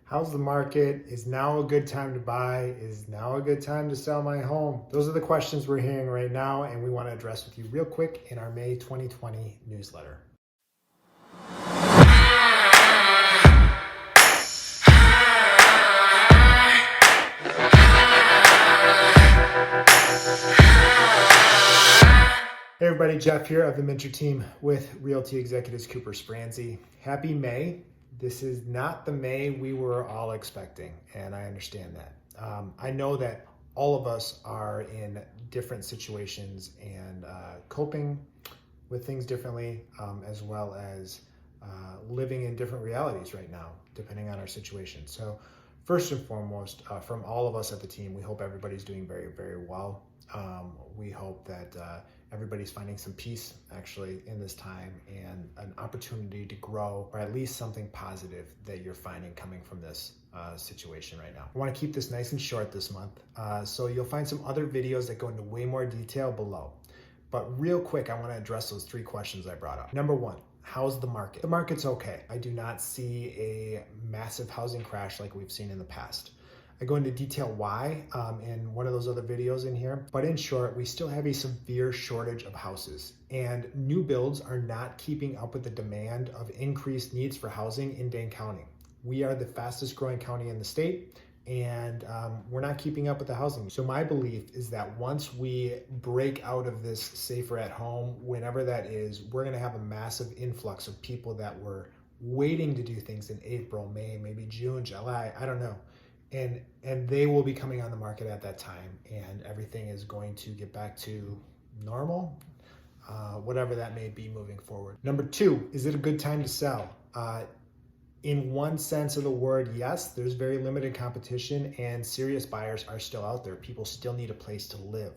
How's the market? Is now a good time to buy? Is now a good time to sell my home? Those are the questions we're hearing right now, and we want to address with you real quick in our May 2020 newsletter. Hey everybody, Jeff here of the Minter team with Realty Executives Cooper Spransey. Happy May. This is not the May we were all expecting, and I understand that. I know that all of us are in different situations and coping with things differently, as well as living in different realities right now, depending on our situation. So first and foremost, from all of us at the team, we hope everybody's doing very, very well. We hope that everybody's finding some peace actually in this time and an opportunity to grow, or at least something positive that you're finding coming from this situation right now. I want to keep this nice and short this month, so you'll find some other videos that go into way more detail below. But real quick, I want to address those three questions I brought up. Number one, how's the market? The market's okay. I do not see a massive housing crash like we've seen in the past. I go into detail why in one of those other videos in here. But in short, we still have a severe shortage of houses, and new builds are not keeping up with the demand of increased needs for housing in Dane County. We are the fastest growing county in the state, and we're not keeping up with the housing. So my belief is that once we break out of this safer at home, whenever that is, we're gonna have a massive influx of people that were waiting to do things in April, May, maybe June, July, I don't know. And they will be coming on the market at that time, and everything is going to get back to normal, whatever that may be moving forward. Number two, is it a good time to sell? In one sense of the word, yes, there's very limited competition and serious buyers are still out there. People still need a place to live.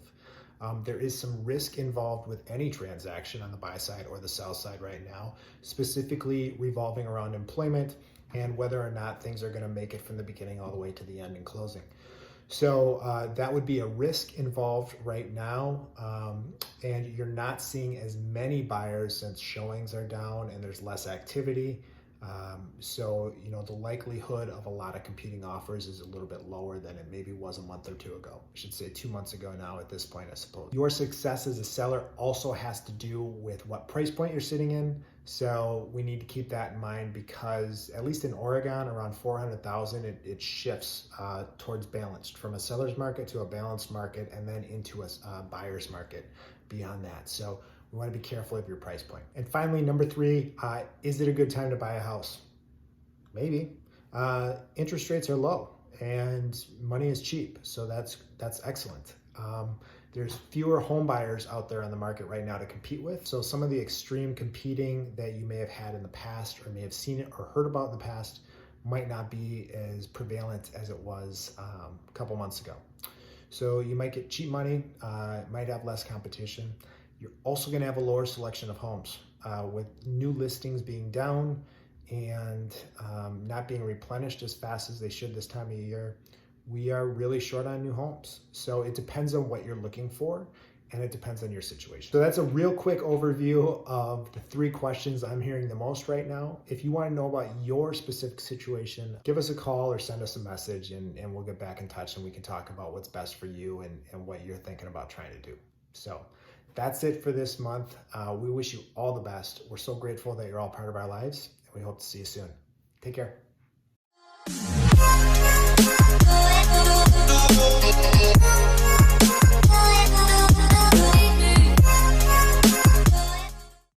There is some risk involved with any transaction on the buy side or the sell side right now, specifically revolving around employment and whether or not things are going to make it from the beginning all the way to the end and closing. So that would be a risk involved right now, and you're not seeing as many buyers since showings are down and there's less activity. So, the likelihood of a lot of competing offers is a little bit lower than it maybe was a month or two ago. I should say 2 months ago now at this point, I suppose. Your success as a seller also has to do with what price point you're sitting in. So we need to keep that in mind, because at least in Oregon, around 400,000, it shifts towards balanced, from a seller's market to a balanced market, and then into a buyer's market beyond that. So we want to be careful of your price point. And finally, number three, is it a good time to buy a house? Maybe. Interest rates are low and money is cheap, so that's excellent. There's fewer home buyers out there on the market right now to compete with. So some of the extreme competing that you may have had in the past, or may have seen it or heard about in the past, might not be as prevalent as it was a couple months ago. So you might get cheap money, might have less competition. You're also going to have a lower selection of homes with new listings being down and not being replenished as fast as they should this time of year. We are really short on new homes. So it depends on what you're looking for, and it depends on your situation. So that's a real quick overview of the three questions I'm hearing the most right now. If you want to know about your specific situation, give us a call or send us a message, and we'll get back in touch and we can talk about what's best for you and what you're thinking about trying to do. So that's it for this month. We wish you all the best. We're so grateful that you're all part of our lives, and we hope to see you soon. Take care.